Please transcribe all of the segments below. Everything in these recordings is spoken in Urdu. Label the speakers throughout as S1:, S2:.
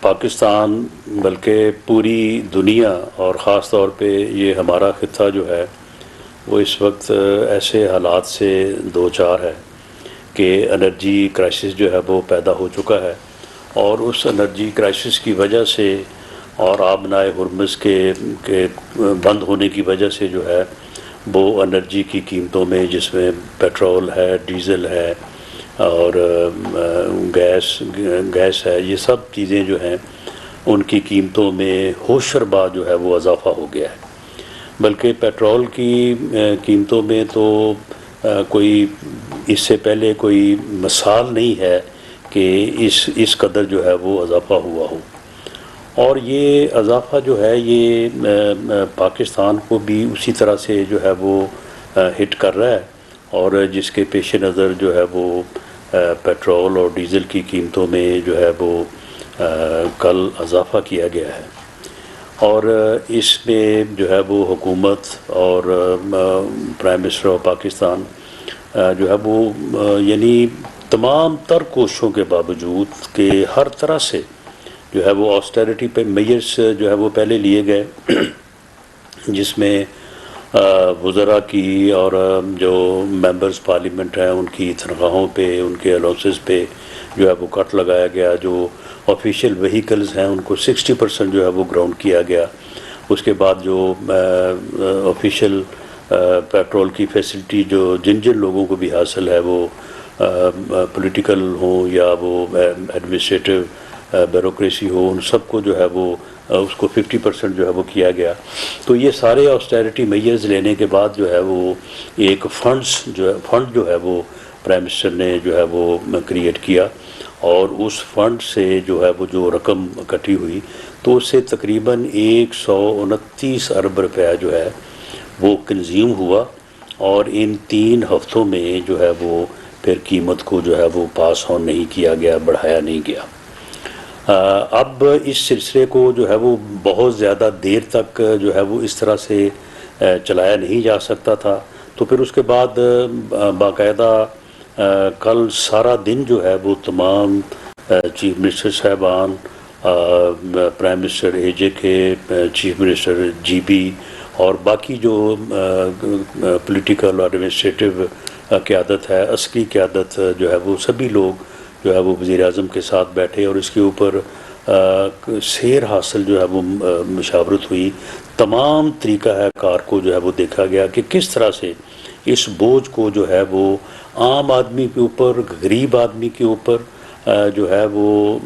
S1: پاکستان بلکہ پوری دنیا اور خاص طور پہ یہ ہمارا خطہ جو ہے وہ اس وقت ایسے حالات سے دو چار ہے کہ انرجی کرائسس جو ہے وہ پیدا ہو چکا ہے، اور اس انرجی کرائسس کی وجہ سے اور آبنائے ہرمز کے بند ہونے کی وجہ سے جو ہے وہ انرجی کی قیمتوں میں، جس میں پیٹرول ہے، ڈیزل ہے اور گیس ہے، یہ سب چیزیں جو ہیں ان کی قیمتوں میں ہوشربا جو ہے وہ اضافہ ہو گیا ہے۔ بلکہ پیٹرول کی قیمتوں میں تو کوئی اس سے پہلے کوئی مثال نہیں ہے کہ اس قدر جو ہے وہ اضافہ ہوا ہو، اور یہ اضافہ جو ہے یہ پاکستان کو بھی اسی طرح سے جو ہے وہ ہٹ کر رہا ہے، اور جس کے پیش نظر جو ہے وہ پیٹرول اور ڈیزل کی قیمتوں میں جو ہے وہ کل اضافہ کیا گیا ہے، اور اس میں جو ہے وہ حکومت اور پرائم منسٹر آف پاکستان جو ہے وہ یعنی تمام تر کوششوں کے باوجود کہ ہر طرح سے جو ہے وہ آسٹیرٹی پہ میئرس جو ہے وہ پہلے لیے گئے، جس میں وزراء کی اور جو ممبرز پارلیمنٹ ہیں ان کی تنخواہوں پہ، ان کے الاؤنسز پہ جو ہے وہ کٹ لگایا گیا، جو آفیشیل وہیکلز ہیں ان کو 60% جو ہے وہ گراؤنڈ کیا گیا، اس کے بعد جو آفیشیل پیٹرول کی فیسلٹی جو جن لوگوں کو بھی حاصل ہے، وہ پولیٹیکل ہوں یا وہ ایڈمنسٹریٹو بیوروکریسی ہو، ان سب کو جو ہے وہ اس کو 50% جو ہے وہ کیا گیا۔ تو یہ سارے آسٹیرٹی میئرز لینے کے بعد جو ہے وہ ایک فنڈ جو ہے وہ پرائم منسٹر نے جو ہے وہ کریٹ کیا، اور اس فنڈ سے جو ہے وہ جو رقم اکٹھی ہوئی تو اس سے تقریباً 129 ارب روپیہ جو ہے وہ کنزیوم ہوا، اور ان 3 ہفتوں میں جو ہے وہ پھر قیمت کو جو ہے وہ پاس آن نہیں کیا گیا، بڑھایا نہیں گیا۔ اب اس سلسلے کو جو ہے وہ بہت زیادہ دیر تک جو ہے وہ اس طرح سے چلایا نہیں جا سکتا تھا، تو پھر اس کے بعد باقاعدہ کل سارا دن جو ہے وہ تمام چیف منسٹر صاحبان، پرائم منسٹر اے جے کے، چیف منسٹر جی بی اور باقی جو پولیٹیکل اور ایڈمنسٹریٹو قیادت ہے، عسکری قیادت جو ہے وہ سبھی لوگ جو ہے وہ وزیر اعظم کے ساتھ بیٹھے، اور اس کے اوپر سیر حاصل جو ہے وہ مشاورت ہوئی۔ تمام طریقہ کار کو جو ہے وہ دیکھا گیا کہ کس طرح سے اس بوجھ کو جو ہے وہ عام آدمی کے اوپر، غریب آدمی کے اوپر جو ہے وہ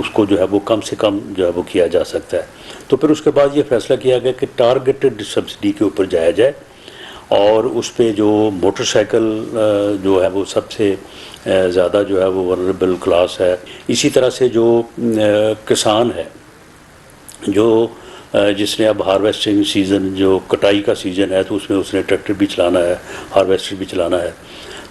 S1: اس کو جو ہے وہ کم سے کم جو ہے وہ کیا جا سکتا ہے۔ تو پھر اس کے بعد یہ فیصلہ کیا گیا کہ ٹارگیٹڈ سبسڈی کے اوپر جایا جائے، اور اس پہ جو موٹر سائیکل جو ہے وہ سب سے زیادہ جو ہے وہ ولنریبل کلاس ہے، اسی طرح سے جو کسان ہے، جو جس نے اب ہارویسٹنگ سیزن، جو کٹائی کا سیزن ہے، تو اس میں اس نے ٹریکٹر بھی چلانا ہے، ہارویسٹر بھی چلانا ہے،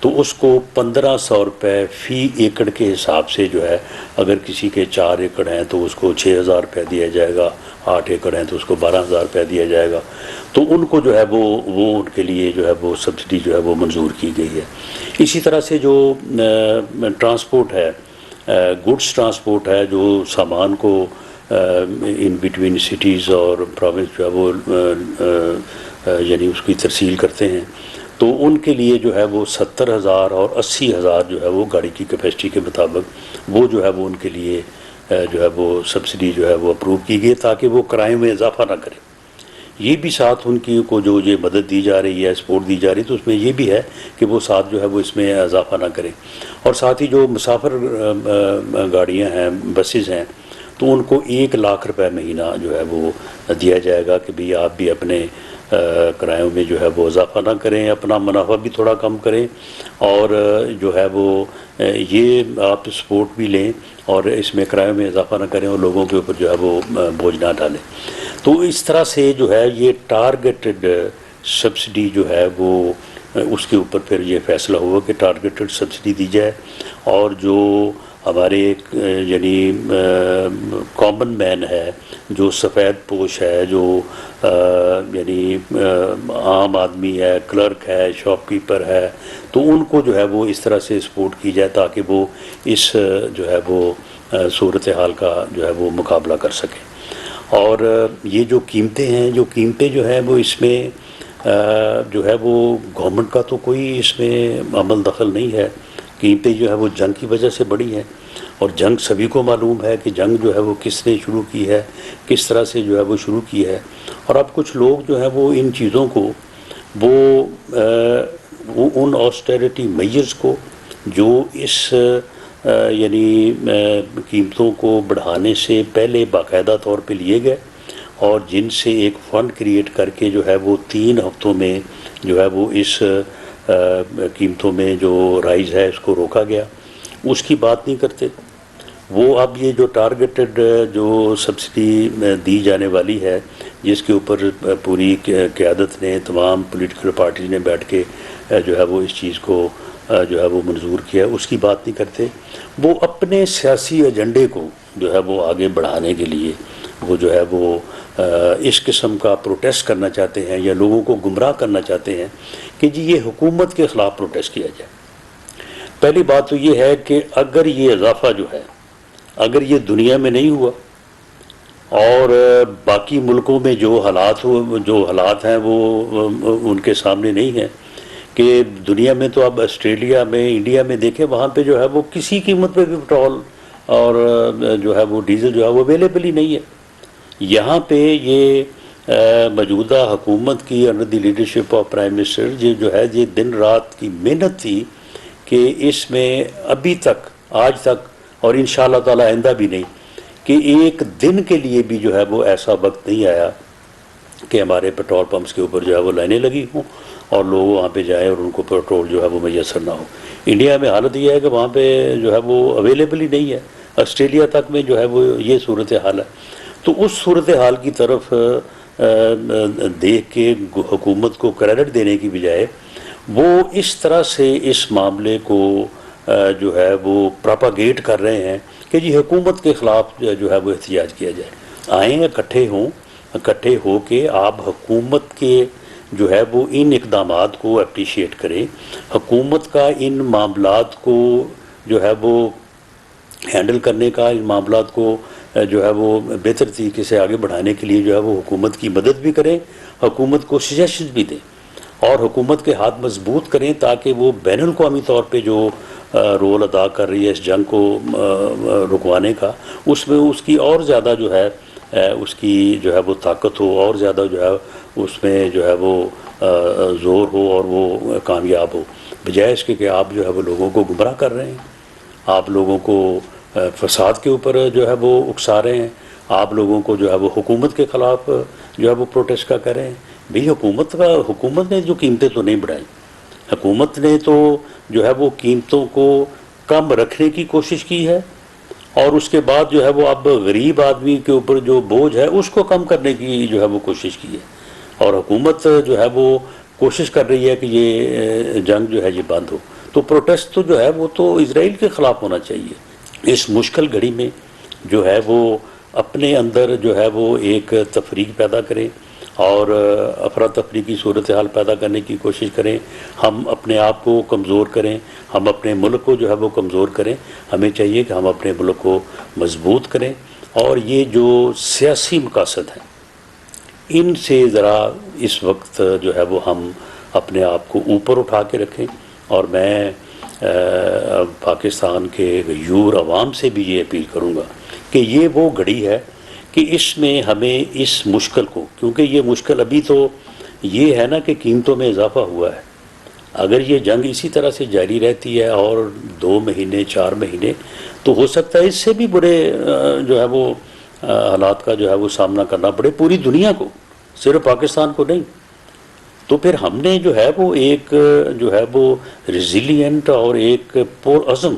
S1: تو اس کو 1500 روپے فی ایکڑ کے حساب سے جو ہے، اگر کسی کے 4 ایکڑ ہیں تو اس کو 6000 روپے دیا جائے گا، 8 ایکڑ ہیں تو اس کو 12000 روپے دیا جائے گا، تو ان کو جو ہے وہ ان کے لیے جو ہے وہ سبسڈی جو ہے وہ منظور کی گئی ہے۔ اسی طرح سے جو ٹرانسپورٹ ہے، گڈس ٹرانسپورٹ ہے، جو سامان کو ان بٹوین سٹیز اور پروونس جو ہے وہ یعنی اس کی ترسیل کرتے ہیں، تو ان کے لیے جو ہے وہ 70,000 اور 80,000 جو ہے وہ گاڑی کی کیپیسٹی کے مطابق وہ جو ہے وہ ان کے لیے جو ہے وہ سبسڈی جو ہے وہ اپروو کی گئی، تاکہ وہ کرائے میں اضافہ نہ کرے۔ یہ بھی ساتھ ان کی کو جو یہ مدد دی جا رہی ہے، سپورٹ دی جا رہی ہے، تو اس میں یہ بھی ہے کہ وہ ساتھ جو ہے وہ اس میں اضافہ نہ کریں، اور ساتھ ہی جو مسافر گاڑیاں ہیں، بسیز ہیں، تو ان کو 1 لاکھ روپے مہینہ جو ہے وہ دیا جائے گا کہ بھئی آپ بھی اپنے کرایوں میں جو ہے وہ اضافہ نہ کریں، اپنا منافع بھی تھوڑا کم کریں، اور جو ہے وہ یہ آپ سپورٹ بھی لیں اور اس میں کرایوں میں اضافہ نہ کریں، اور لوگوں کے اوپر جو ہے وہ بوجھ نہ ڈالیں۔ تو اس طرح سے جو ہے یہ ٹارگیٹڈ سبسڈی جو ہے وہ اس کے اوپر پھر یہ فیصلہ ہوا کہ ٹارگیٹڈ سبسڈی دی جائے، اور جو ہمارے یعنی کامن مین ہے، جو سفید پوش ہے، جو یعنی عام آدمی ہے، کلرک ہے، شاپ کیپر ہے، تو ان کو جو ہے وہ اس طرح سے سپورٹ کی جائے تاکہ وہ اس جو ہے وہ صورتحال کا جو ہے وہ مقابلہ کر سکیں. اور یہ جو قیمتیں ہیں، جو ہیں وہ اس میں جو ہے وہ گورنمنٹ کا تو کوئی اس میں عمل دخل نہیں ہے. قیمتیں جو ہے وہ جنگ کی وجہ سے بڑھی ہیں، اور جنگ سبھی کو معلوم ہے کہ جنگ جو ہے وہ کس نے شروع کی ہے، کس طرح سے جو ہے وہ شروع کی ہے. اور اب کچھ لوگ جو ہیں وہ ان چیزوں کو وہ ان آسٹیریٹی میجرز کو جو اس یعنی قیمتوں کو بڑھانے سے پہلے باقاعدہ طور پہ لیے گئے، اور جن سے ایک فنڈ کریٹ کر کے جو ہے وہ 3 ہفتوں میں جو ہے وہ اس قیمتوں میں جو رائز ہے اس کو روکا گیا، اس کی بات نہیں کرتے. وہ اب یہ جو ٹارگیٹڈ جو سبسڈی دی جانے والی ہے، جس کے اوپر پوری قیادت نے، تمام پولیٹیکل پارٹیز نے بیٹھ کے جو ہے وہ اس چیز کو جو ہے وہ منظور کیا، اس کی بات نہیں کرتے. وہ اپنے سیاسی ایجنڈے کو جو ہے وہ آگے بڑھانے کے لیے وہ جو ہے وہ اس قسم کا پروٹیسٹ کرنا چاہتے ہیں، یا لوگوں کو گمراہ کرنا چاہتے ہیں کہ جی یہ حکومت کے خلاف پروٹیسٹ کیا جائے. پہلی بات تو یہ ہے کہ اگر یہ اضافہ جو ہے، اگر یہ دنیا میں نہیں ہوا اور باقی ملکوں میں جو حالات ہیں وہ ان کے سامنے نہیں ہیں، کہ دنیا میں تو اب آسٹریلیا میں، انڈیا میں دیکھیں، وہاں پہ جو ہے وہ کسی قیمت پہ بھی پٹرول اور جو ہے وہ ڈیزل جو ہے وہ اویلیبل ہی نہیں ہے. یہاں پہ یہ موجودہ حکومت کی under the leadership of prime minister جو ہے یہ دن رات کی محنت تھی کہ اس میں ابھی تک، آج تک، اور انشاءاللہ تعالی آئندہ بھی نہیں، کہ ایک دن کے لیے بھی جو ہے وہ ایسا وقت نہیں آیا کہ ہمارے پیٹرول پمپس کے اوپر جو ہے وہ لائنیں لگی ہوں اور لوگ وہاں پہ جائیں اور ان کو پیٹرول جو ہے وہ میسر نہ ہو. انڈیا میں حالت یہ ہے کہ وہاں پہ جو ہے وہ اویلیبل ہی نہیں ہے. آسٹریلیا تک میں جو ہے وہ یہ صورتحال ہے. تو اس صورتحال کی طرف دیکھ کے حکومت کو کریڈٹ دینے کی بجائے وہ اس طرح سے اس معاملے کو جو ہے وہ پراپاگیٹ کر رہے ہیں کہ جی حکومت کے خلاف جو ہے وہ احتجاج کیا جائے. آئیں اکٹھے ہو کے آپ حکومت کے جو ہے وہ ان اقدامات کو اپریشیٹ کریں، حکومت کا ان معاملات کو جو ہے وہ ہینڈل کرنے کا، ان معاملات کو جو ہے وہ بہتر طریقے سے آگے بڑھانے کے لیے جو ہے وہ حکومت کی مدد بھی کریں، حکومت کو سجیشنز بھی دیں، اور حکومت کے ہاتھ مضبوط کریں تاکہ وہ بین الاقوامی طور پہ جو رول ادا کر رہی ہے اس جنگ کو رکوانے کا، اس میں اس کی اور زیادہ جو ہے اس کی جو ہے وہ طاقت ہو، اور زیادہ جو ہے اس میں جو ہے وہ زور ہو اور وہ کامیاب ہو، بجائے اس کے کہ آپ جو ہے وہ لوگوں کو گمراہ کر رہے ہیں، آپ لوگوں کو فساد کے اوپر جو ہے وہ اکسا رہے ہیں، آپ لوگوں کو جو ہے وہ حکومت کے خلاف جو ہے وہ پروٹیسٹ کر رہے ہیں. بھئی حکومت نے جو قیمتیں تو نہیں بڑھائیں، حکومت نے تو جو ہے وہ قیمتوں کو کم رکھنے کی کوشش کی ہے، اور اس کے بعد جو ہے وہ اب غریب آدمی کے اوپر جو بوجھ ہے اس کو کم کرنے کی جو ہے وہ کوشش کی ہے. اور حکومت جو ہے وہ کوشش کر رہی ہے کہ یہ جنگ جو ہے یہ بند ہو. تو پروٹیسٹ تو جو ہے وہ تو اسرائیل کے خلاف ہونا چاہیے. اس مشکل گھڑی میں جو ہے وہ اپنے اندر جو ہے وہ ایک تفریق پیدا کریں اور افراتفری کی صورتحال پیدا کرنے کی کوشش کریں. ہم اپنے آپ کو کمزور کریں، ہم اپنے ملک کو جو ہے وہ کمزور کریں. ہمیں چاہیے کہ ہم اپنے ملک کو مضبوط کریں، اور یہ جو سیاسی مقاصد ہیں ان سے ذرا اس وقت جو ہے وہ ہم اپنے آپ کو اوپر اٹھا کے رکھیں. اور میں پاکستان کے غیور عوام سے بھی یہ اپیل کروں گا کہ یہ وہ گھڑی ہے کہ اس میں ہمیں اس مشکل کو، کیونکہ یہ مشکل ابھی تو یہ ہے نا کہ قیمتوں میں اضافہ ہوا ہے، اگر یہ جنگ اسی طرح سے جاری رہتی ہے اور 2 مہینے 4 مہینے، تو ہو سکتا ہے اس سے بھی برے جو ہے وہ حالات کا جو ہے وہ سامنا کرنا پڑے پوری دنیا کو، صرف پاکستان کو نہیں. تو پھر ہم نے جو ہے وہ ایک جو ہے وہ ریزیلینٹ اور ایک پرعزم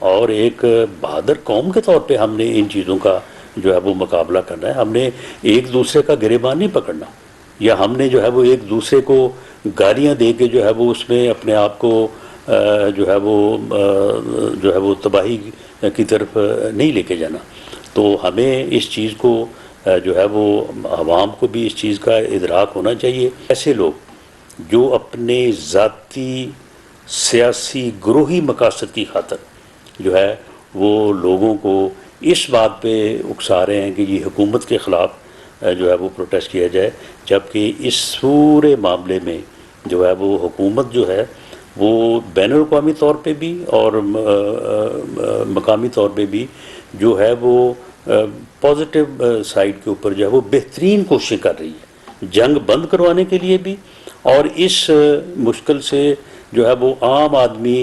S1: اور ایک بہادر قوم کے طور پہ ہم نے ان چیزوں کا جو ہے وہ مقابلہ کرنا ہے. ہم نے ایک دوسرے کا گریبان نہیں پکڑنا، یا ہم نے جو ہے وہ ایک دوسرے کو گالیاں دے کے جو ہے وہ اس میں اپنے آپ کو جو ہے وہ تباہی کی طرف نہیں لے کے جانا. تو ہمیں اس چیز کو جو ہے وہ عوام کو بھی اس چیز کا ادراک ہونا چاہیے. ایسے لوگ جو اپنے ذاتی سیاسی گروہی مقاصد کی خاطر جو ہے وہ لوگوں کو اس بات پہ اکسا رہے ہیں کہ یہ حکومت کے خلاف جو ہے وہ پروٹیسٹ کیا جائے، جبکہ اس پورے معاملے میں جو ہے وہ حکومت جو ہے وہ بین الاقوامی طور پہ بھی اور مقامی طور پہ بھی جو ہے وہ پازیٹیو سائڈ کے اوپر جو ہے وہ بہترین کوشش کر رہی ہے جنگ بند کروانے کے لیے بھی، اور اس مشکل سے جو ہے وہ عام آدمی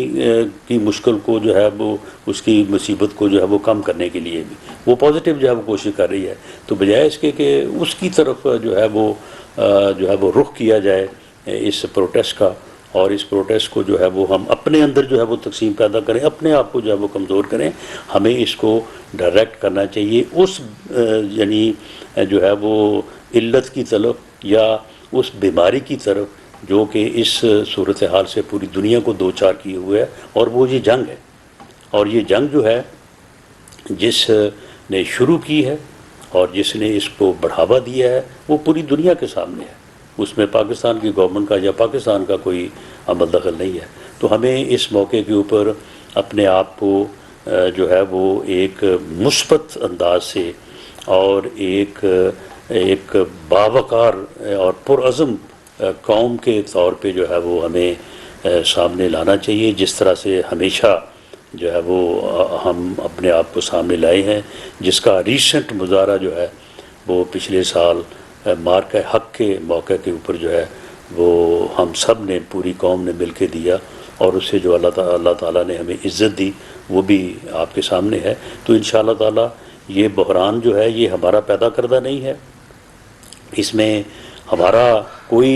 S1: کی مشکل کو جو ہے وہ اس کی مصیبت کو جو ہے وہ کم کرنے کے لیے بھی وہ پازیٹیو جو ہے وہ کوشش کر رہی ہے۔ تو بجائے اس کے کہ اس کی طرف جو ہے وہ رخ کیا جائے اس پروٹیسٹ کا، اور اس پروٹیسٹ کو جو ہے وہ ہم اپنے اندر جو ہے وہ تقسیم پیدا کریں، اپنے آپ کو جو ہے وہ کمزور کریں، ہمیں اس کو ڈائریکٹ کرنا چاہیے اس یعنی جو ہے وہ علت کی طرف یا اس بیماری کی طرف جو کہ اس صورتحال سے پوری دنیا کو دوچار کیے ہوئے ہے، اور وہ یہ جنگ ہے۔ اور یہ جنگ جو ہے جس نے شروع کی ہے اور جس نے اس کو بڑھاوا دیا ہے وہ پوری دنیا کے سامنے ہے، اس میں پاکستان کی گورنمنٹ کا یا پاکستان کا کوئی عمل دخل نہیں ہے۔ تو ہمیں اس موقع کے اوپر اپنے آپ کو جو ہے وہ ایک مثبت انداز سے اور ایک باوقار اور پرعزم قوم کے طور پہ جو ہے وہ ہمیں سامنے لانا چاہیے، جس طرح سے ہمیشہ جو ہے وہ ہم اپنے آپ کو سامنے لائے ہیں، جس کا ریسنٹ مظاہرہ جو ہے وہ پچھلے سال مارکہ حق کے موقع کے اوپر جو ہے وہ ہم سب نے پوری قوم نے مل کے دیا، اور اس سے جو اللہ تعالیٰ نے ہمیں عزت دی وہ بھی آپ کے سامنے ہے۔ تو انشاءاللہ تعالیٰ یہ بحران جو ہے یہ ہمارا پیدا کردہ نہیں ہے، اس میں ہمارا کوئی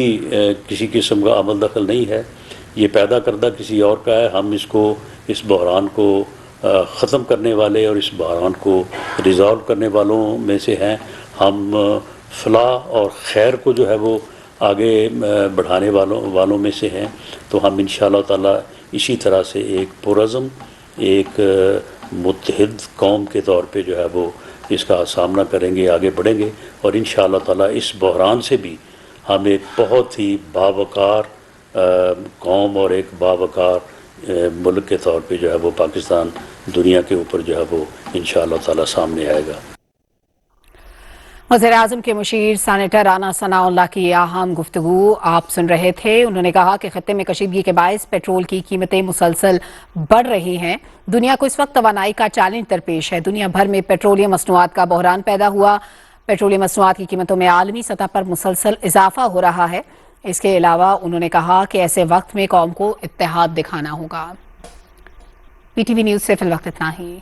S1: کسی قسم کا عمل دخل نہیں ہے، یہ پیدا کردہ کسی اور کا ہے۔ ہم اس بحران کو ختم کرنے والے اور اس بحران کو ریزالو کرنے والوں میں سے ہیں۔ ہم فلاح اور خیر کو جو ہے وہ آگے بڑھانے والوں میں سے ہیں۔ تو ہم انشاءاللہ تعالیٰ اسی طرح سے ایک پرعزم ایک متحد قوم کے طور پہ جو ہے وہ اس کا سامنا کریں گے، آگے بڑھیں گے، اور انشاءاللہ تعالیٰ اس بحران سے بھی ہم ایک بہت ہی باوقار قوم اور ایک باوقار ملک کے طور پہ جو ہے وہ پاکستان دنیا کے اوپر جو ہے وہ انشاءاللہ تعالیٰ سامنے آئے گا۔
S2: وزیر اعظم کے مشیر سینیٹر رانا ثناء اللہ کی یہ اہم گفتگو آپ سن رہے تھے۔ انہوں نے کہا کہ خطے میں کشیدگی کے باعث پیٹرول کی قیمتیں مسلسل بڑھ رہی ہیں۔ دنیا کو اس وقت توانائی کا چیلنج درپیش ہے۔ دنیا بھر میں پیٹرولیم مصنوعات کا بحران پیدا ہوا۔ پیٹرولیم مصنوعات کی قیمتوں میں عالمی سطح پر مسلسل اضافہ ہو رہا ہے۔ اس کے علاوہ انہوں نے کہا کہ ایسے وقت میں قوم کو اتحاد دکھانا ہوگا۔ PTV نیوز سے فی الوقت اتنا ہی۔